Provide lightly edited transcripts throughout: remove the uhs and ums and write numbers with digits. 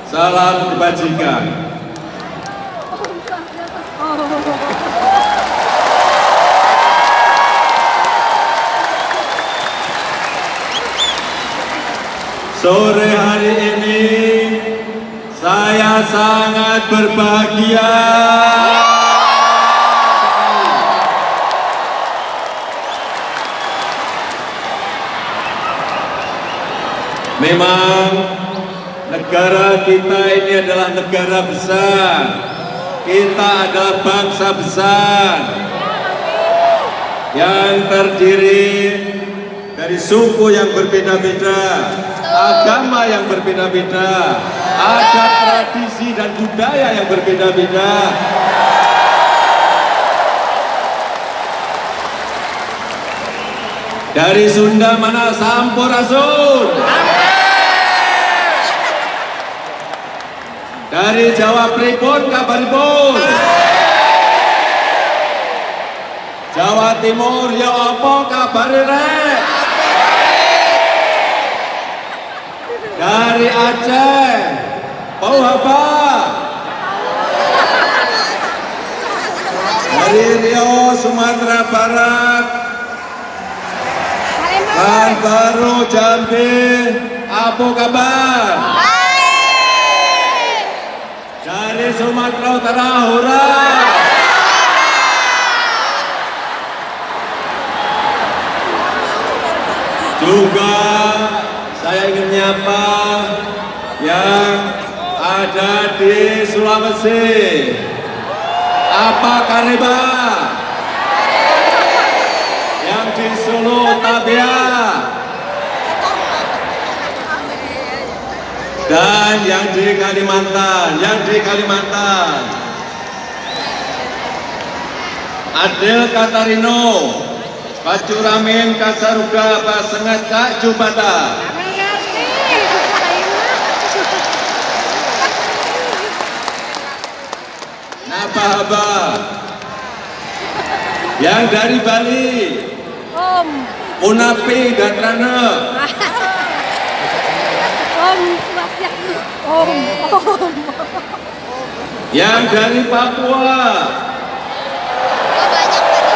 Salam kebajikan. Sore hari ini saya sangat berbahagia. Memang negara kita ini adalah negara besar. Kita adalah bangsa besar yang terdiri dari suku yang berbeda-beda, agama yang berbeda-beda, adat, tradisi, dan budaya yang berbeda-beda. Dari Sunda mana Sampurasun. Dari Jawa pripun kabaripun? Jawa Timur ya apa kabare rek? Dari Aceh, bau apa? Dari Riau, Sumatera Barat, Baru, Jambi, apa kabar? Dari Sumatera Utara, hura! Juga saya ingin menyapa yang ada di Sulawesi. Apa kareba? Yang di Solo, tabia. Dan yang di Kalimantan, Adel Katarino, Pacuramin Kasaruga, Pasengat Kak Jubata. Nabahaba, yang dari Bali, Unapi Gatrana. Yang dari Papua,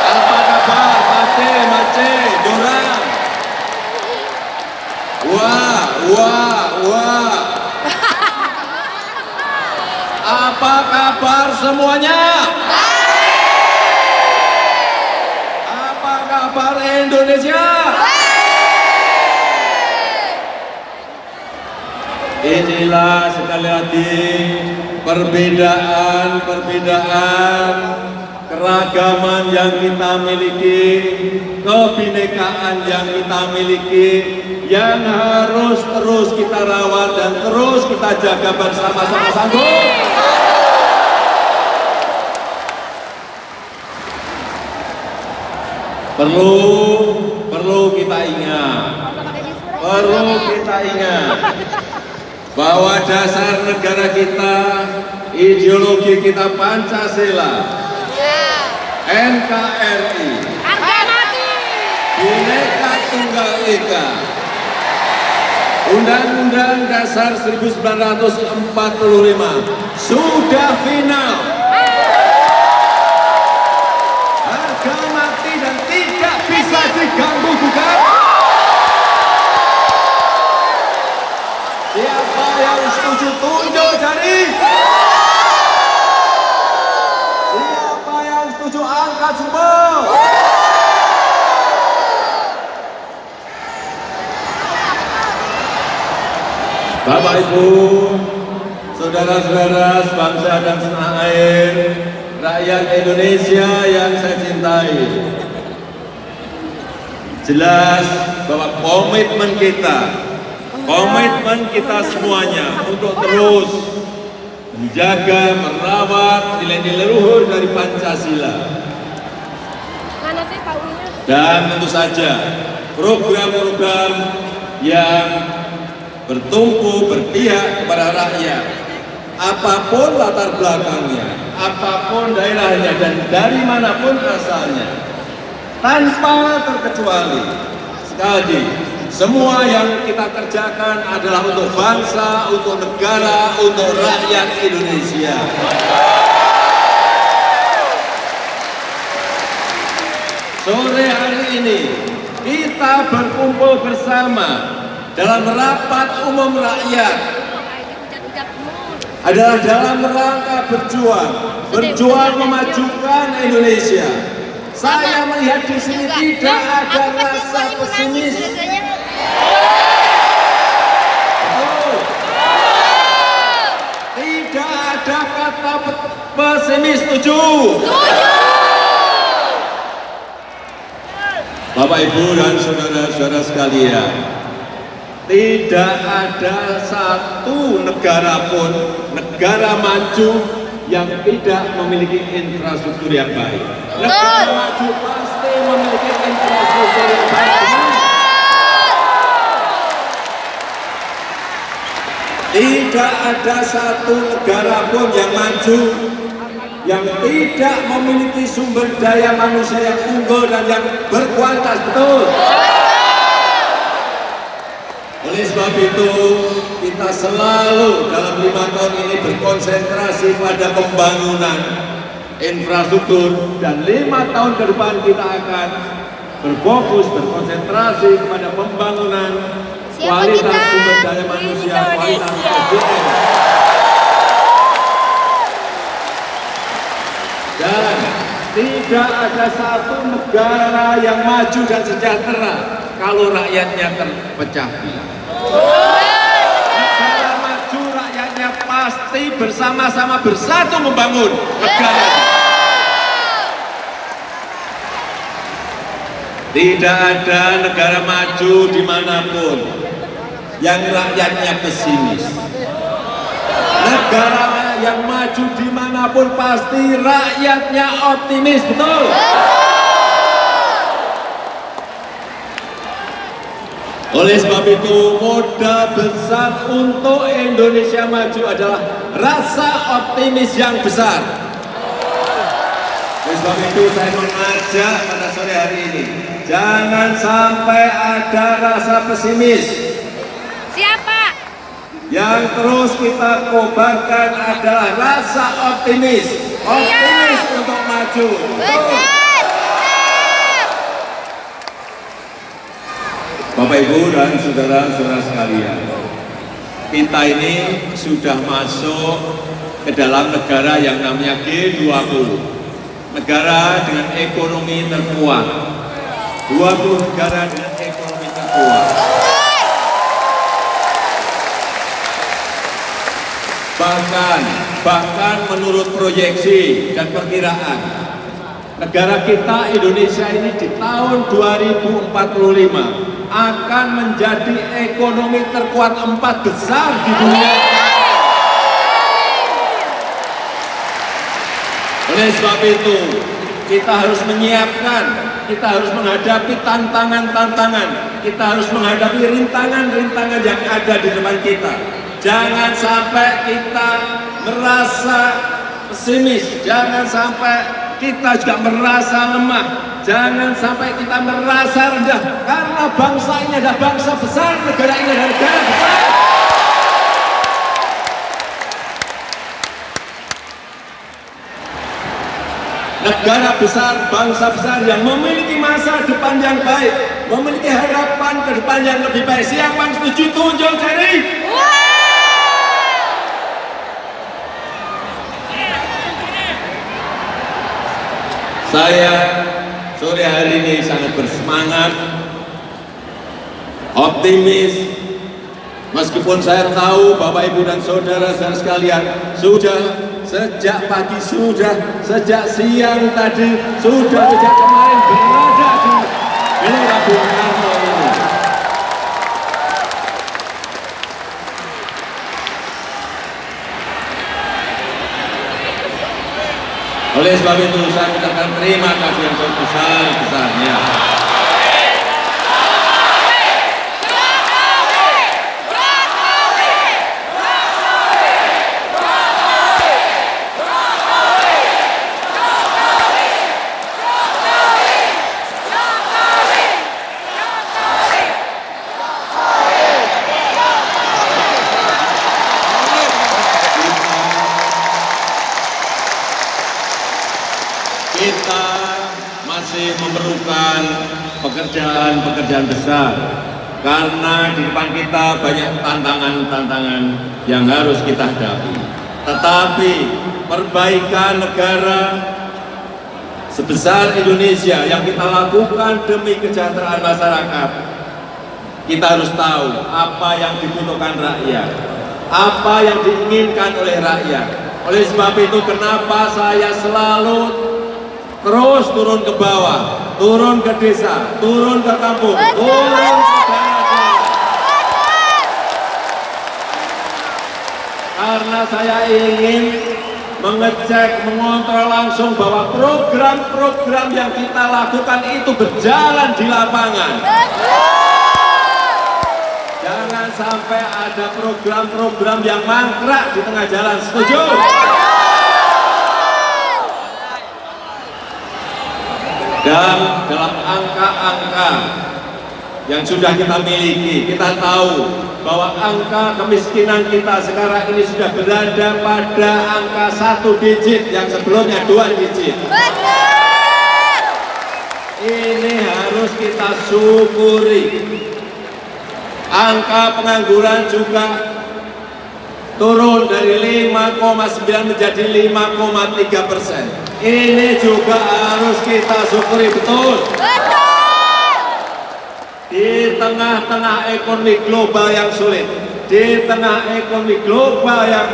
apa kabar Mace, Dorang? Wah. Apa kabar semuanya? Apa kabar Indonesia? Inilah sekali lagi perbedaan, keragaman yang kita miliki, kebinekaan yang kita miliki, yang harus terus kita rawat dan terus kita jaga bersama-sama. Sanggup? Perlu kita ingat bahwa dasar negara kita, ideologi kita Pancasila, NKRI, Bhinneka Tunggal Ika, Undang-Undang Dasar 1945 sudah final, harga mati dan tidak bisa diganggu gugat. Siapa yang setuju tunjuk jari? Siapa yang setuju angkat jempol? Bapak Ibu, saudara-saudara sebangsa dan setanah air, rakyat Indonesia yang saya cintai. Jelas bahwa komitmen kita semuanya untuk terus menjaga, merawat nilai-nilai luhur dari Pancasila. Dan tentu saja program-program yang bertumpu berpihak kepada rakyat, apapun latar belakangnya, apapun daerahnya, dan dari manapun asalnya, tanpa terkecuali. Sekali lagi, Semua yang kita kerjakan adalah untuk bangsa, untuk negara, untuk rakyat Indonesia. Sore hari ini kita berkumpul bersama dalam rapat umum rakyat adalah dalam rangka berjuang memajukan Indonesia. Saya melihat di sini tidak ada rasa pesimis. Tidak ada kata pesimis. Setuju? Bapak, Ibu, dan saudara-saudara sekalian, tidak ada satu negara pun, negara maju yang tidak memiliki infrastruktur yang baik. Negara maju pasti memiliki infrastruktur yang baik. Tidak ada satu negara pun yang maju yang tidak memiliki sumber daya manusia yang unggul dan yang berkualitas, betul. Oleh sebab itu, kita selalu dalam 5 tahun ini berkonsentrasi pada pembangunan infrastruktur, dan 5 tahun ke depan kita akan berkonsentrasi kepada pembangunan kualitas sumber daya manusia, kualitas SDM. Dan tidak ada satu negara yang maju dan sejahtera kalau rakyatnya terpecah belah. Negara maju rakyatnya pasti bersama-sama bersatu membangun negara. Tidak ada negara maju dimanapun yang rakyatnya pesimis. Negara yang maju dimanapun pasti rakyatnya optimis, betul? Oleh sebab itu, modal besar untuk Indonesia maju adalah rasa optimis yang besar. Oleh sebab itu, saya mengajak pada sore hari ini, jangan sampai ada rasa pesimis. Siapa? Yang terus kita kobarkan adalah rasa optimis. Optimis untuk maju. Betul. Bapak, Ibu, dan saudara-saudara sekalian, kita ini sudah masuk ke dalam negara yang namanya G20, negara dengan ekonomi terkuat, 20 negara dengan ekonomi terkuat. Bahkan menurut proyeksi dan perkiraan, negara kita Indonesia ini di tahun 2045 akan menjadi ekonomi terkuat 4 besar di dunia. Oleh sebab itu, kita harus menyiapkan, kita harus menghadapi tantangan-tantangan, kita harus menghadapi rintangan-rintangan yang ada di depan kita. Jangan sampai kita merasa pesimis, jangan sampai kita juga merasa lemah, jangan sampai kita merasa rendah, karena bangsa ini adalah bangsa besar, negara ini adalah negara besar. Negara besar, bangsa besar yang memiliki masa depan yang baik, memiliki harapan ke depan yang lebih baik. Siapa yang setuju, tunjuk jari. Saya sore hari ini sangat bersemangat, optimis, meskipun saya tahu Bapak, Ibu, dan saudara-saudara sekalian sudah sejak pagi, sudah sejak siang tadi, sudah sejak kemarin berada di Gelora Bung Karno ini. Oleh sebab itu saya ucapkan terima kasih yang sebesar-besarnya. pekerjaan-pekerjaan besar. Karena di depan kita banyak tantangan-tantangan yang harus kita hadapi. Tetapi perbaikan negara sebesar Indonesia yang kita lakukan demi kesejahteraan masyarakat, kita harus tahu apa yang dibutuhkan rakyat, apa yang diinginkan oleh rakyat. Oleh sebab itu kenapa saya selalu terus turun ke bawah, turun ke desa, turun ke kampung, turun ke daerah. Karena saya ingin mengecek, mengontrol langsung bahwa program-program yang kita lakukan itu berjalan di lapangan. Jangan sampai ada program-program yang mangkrak di tengah jalan. Setuju? Dan dalam angka-angka yang sudah kita miliki, kita tahu bahwa angka kemiskinan kita sekarang ini sudah berada pada angka 1 digit yang sebelumnya 2 digit. Ini harus kita syukuri. Angka pengangguran juga turun dari 5,9 menjadi 5,3%. Ini juga harus kita syukuri, betul? Di tengah-tengah ekonomi global yang sulit, di tengah ekonomi global yang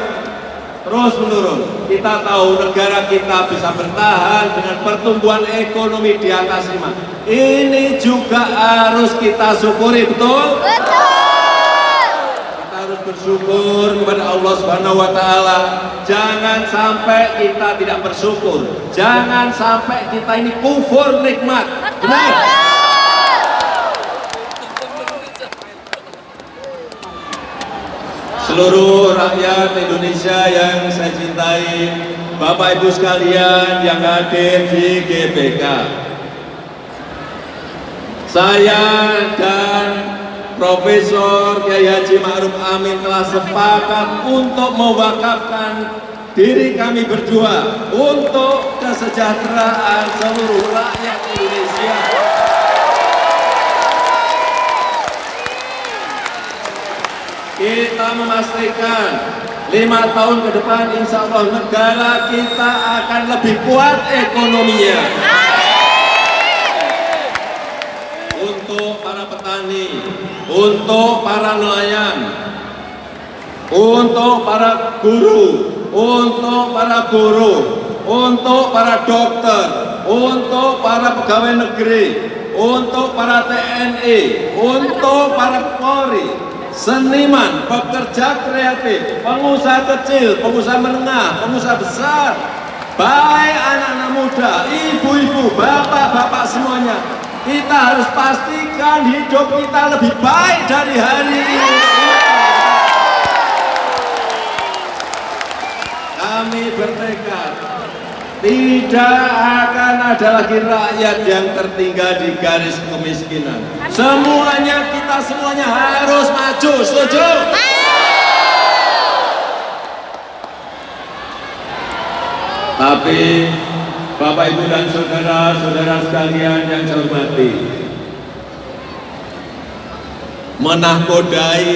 terus menurun, kita tahu negara kita bisa bertahan dengan pertumbuhan ekonomi di atas 5. Ini juga harus kita syukuri, betul? Kita harus bersyukur kepada Allah Subhanahu wa Ta'ala. Jangan sampai kita tidak bersyukur, jangan sampai kita ini kufur nikmat. Benar? Seluruh rakyat Indonesia yang saya cintai, Bapak Ibu sekalian yang hadir di GBK, saya dan Profesor Kiai Haji Ma'ruf Amin telah sepakat untuk mewakafkan diri kami berdua untuk kesejahteraan seluruh rakyat Indonesia. Kita memastikan 5 tahun ke depan insya Allah negara kita akan lebih kuat ekonominya. Untuk para petani, untuk para nelayan, untuk para guru, untuk para buruh, untuk para dokter, untuk para pegawai negeri, untuk para TNI, untuk para Polri, seniman, pekerja kreatif, pengusaha kecil, pengusaha menengah, pengusaha besar, baik anak-anak muda, ibu-ibu, bapak-bapak semuanya, kita harus pastikan hidup kita lebih baik dari hari ini. Kami bertekad tidak akan ada lagi rakyat yang tertinggal di garis kemiskinan. Semuanya, kita semuanya harus maju, setuju? Tapi Bapak, Ibu, dan saudara-saudara sekalian yang saya hormati, menahkodai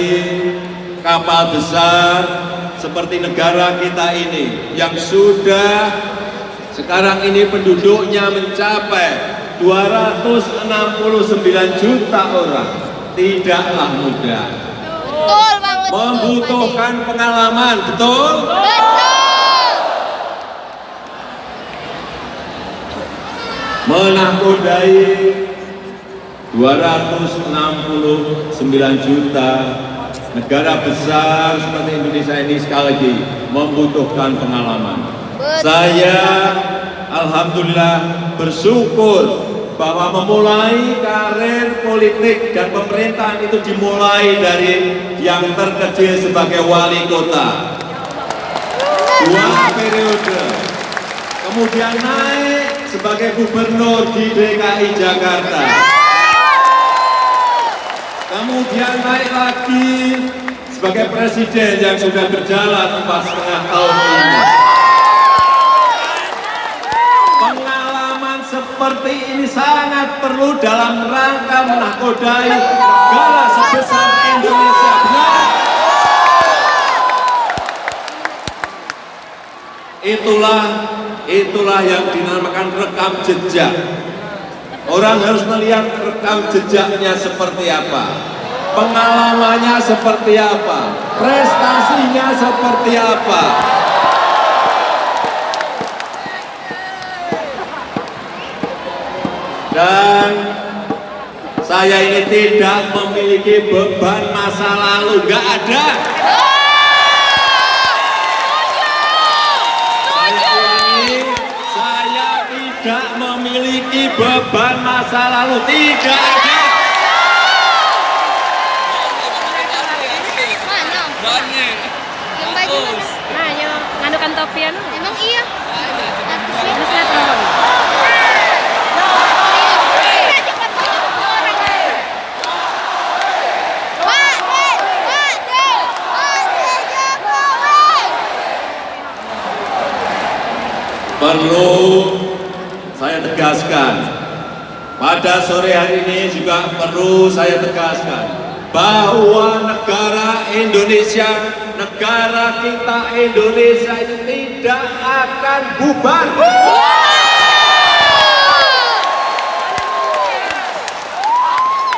kapal besar seperti negara kita ini yang sudah sekarang ini penduduknya mencapai 269 juta orang, tidaklah mudah. Betul banget. Membutuhkan pengalaman, betul? Menahkodai 269 juta negara besar seperti Indonesia ini sekali lagi membutuhkan pengalaman. Saya alhamdulillah bersyukur bahwa memulai karir politik dan pemerintahan itu dimulai dari yang terkecil sebagai wali kota 2 periode, kemudian naik sebagai gubernur di DKI Jakarta, kemudian naik lagi sebagai presiden yang sudah berjalan 4,5 tahun ini. Pengalaman seperti seperti ini sangat perlu dalam rangka menakodai negara sebesar Indonesia. Benar? Itulah yang dinamakan rekam jejak. Orang harus melihat rekam jejaknya seperti apa, pengalamannya seperti apa, prestasinya seperti apa. Dan saya ini tidak memiliki beban masa lalu, nggak ada. Saya tidak memiliki beban masa lalu, tidak ada. Mana? Yang baju mana? Nah, yang nganukan topian. Emang iya? Ini sinetron. Perlu saya tegaskan, pada sore hari ini juga perlu saya tegaskan bahwa negara Indonesia, negara kita Indonesia ini tidak akan bubar.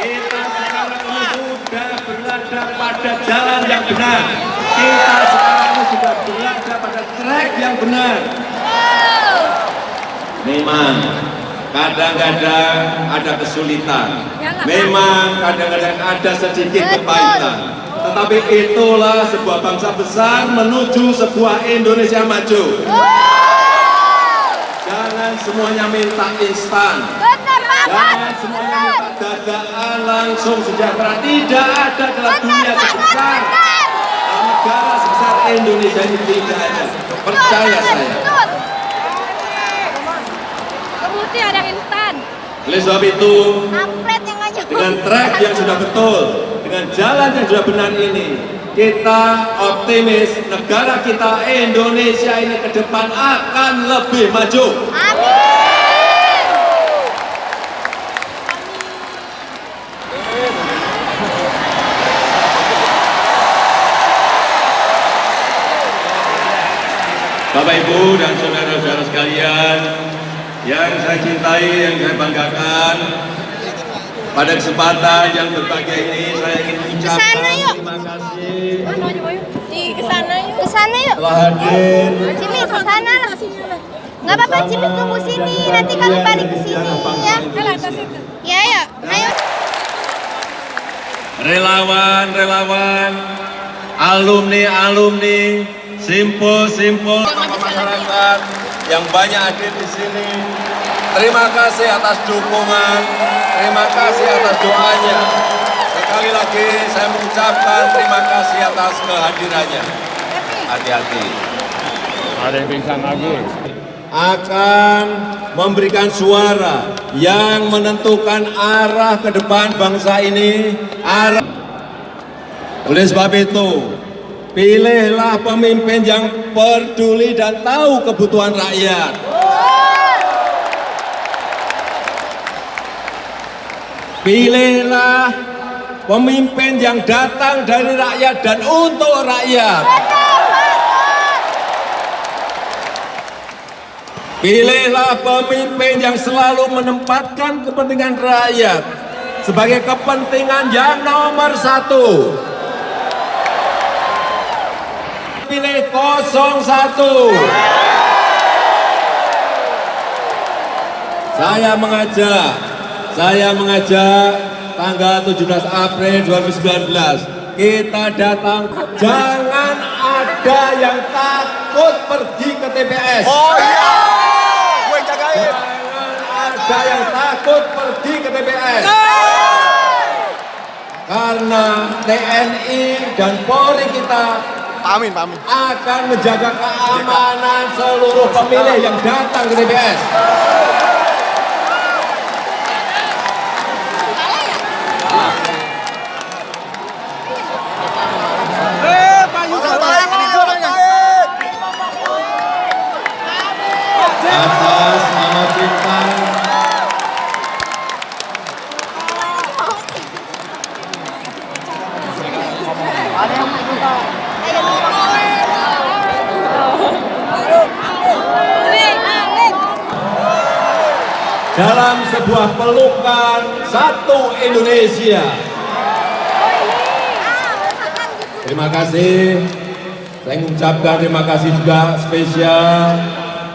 Kita sekarang ini sudah berada pada jalan yang benar. Kita sekarang ini sudah berada pada track yang benar. Memang kadang-kadang ada kesulitan, memang kadang-kadang ada sedikit kepahitan, tetapi itulah sebuah bangsa besar menuju sebuah Indonesia maju. Jangan semuanya minta instan, jangan semuanya minta dadaan langsung sejahtera. Tidak ada dalam dunia sebesar, dalam negara sebesar Indonesia ini tidak ada. Percaya saya. Putih ada instan. Oleh sebab itu, Amplet yang aja. dengan track yang sudah betul, dengan jalan yang sudah benar ini, kita optimis negara kita Indonesia ini ke depan akan lebih maju. Amin. Bapak Ibu dan saudara-saudara sekalian yang saya cintai, yang saya banggakan, pada kesempatan yang berbahagia ini saya ingin mengucapkan Kesana yuk. terima kasih Kesana yuk. Kesana yuk. telah hadir. Jimmy kesana lah. Nggak apa-apa, Jimmy tunggu sini. Nanti kami balik ke sini ya. Ya ya. Ayo. Relawan-relawan, alumni-alumni, simpul-simpul masyarakat yang banyak hadir di sini. Terima kasih atas dukungan, terima kasih atas doanya. Sekali lagi saya mengucapkan terima kasih atas kehadirannya. Hati-hati. Ada yang pingsan lagi. Akan memberikan suara yang menentukan arah ke depan bangsa ini. Oleh sebab itu, pilihlah pemimpin yang peduli dan tahu kebutuhan rakyat. Pilihlah pemimpin yang datang dari rakyat dan untuk rakyat. Pilihlah pemimpin yang selalu menempatkan kepentingan rakyat sebagai kepentingan yang nomor satu. Pilih 01. Saya mengajak tanggal 17 April 2019 kita datang. Jangan ada yang takut pergi ke TPS. Oh iya, gue jagain. Jangan ada yang takut pergi ke TPS. Karena TNI dan Polri kita Amin. akan menjaga keamanan seluruh pemilih yang datang ke TPS. Atas nama kita dalam sebuah pelukan satu Indonesia. Terima kasih. Saya mengucapkan terima kasih juga spesial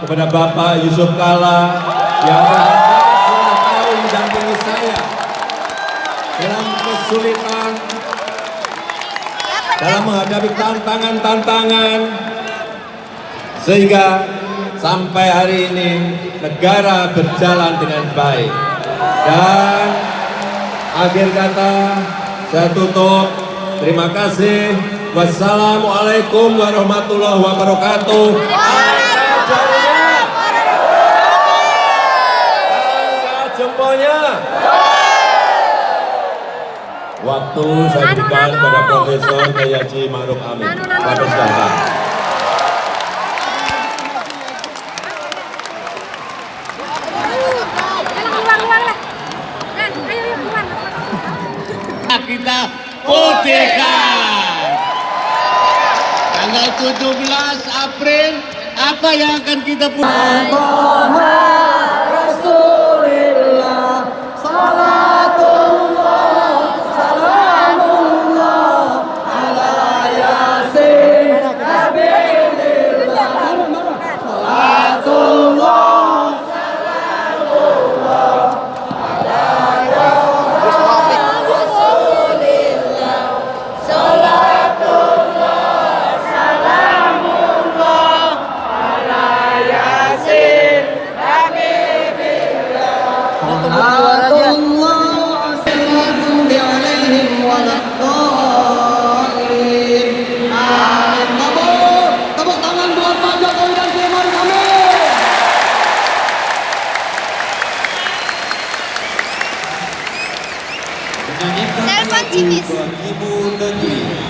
kepada Bapak Yusuf Kalla yang selama tahun mendampingi saya dalam kesulitan, dalam menghadapi tantangan-tantangan, sehingga sampai hari ini negara berjalan dengan baik. Dan akhir kata saya tutup, terima kasih. Wassalamualaikum warahmatullahi wabarakatuh. Angkat jempolnya. Waktu saya berikan kepada Profesor Kiai Haji Ma'ruf Amin. Selamat datang. Keluar lah. Ayo keluar. Kita putihkan tanggal 17 April apa yang akan kita putihkan. Telepon Cimis. Ibu negeri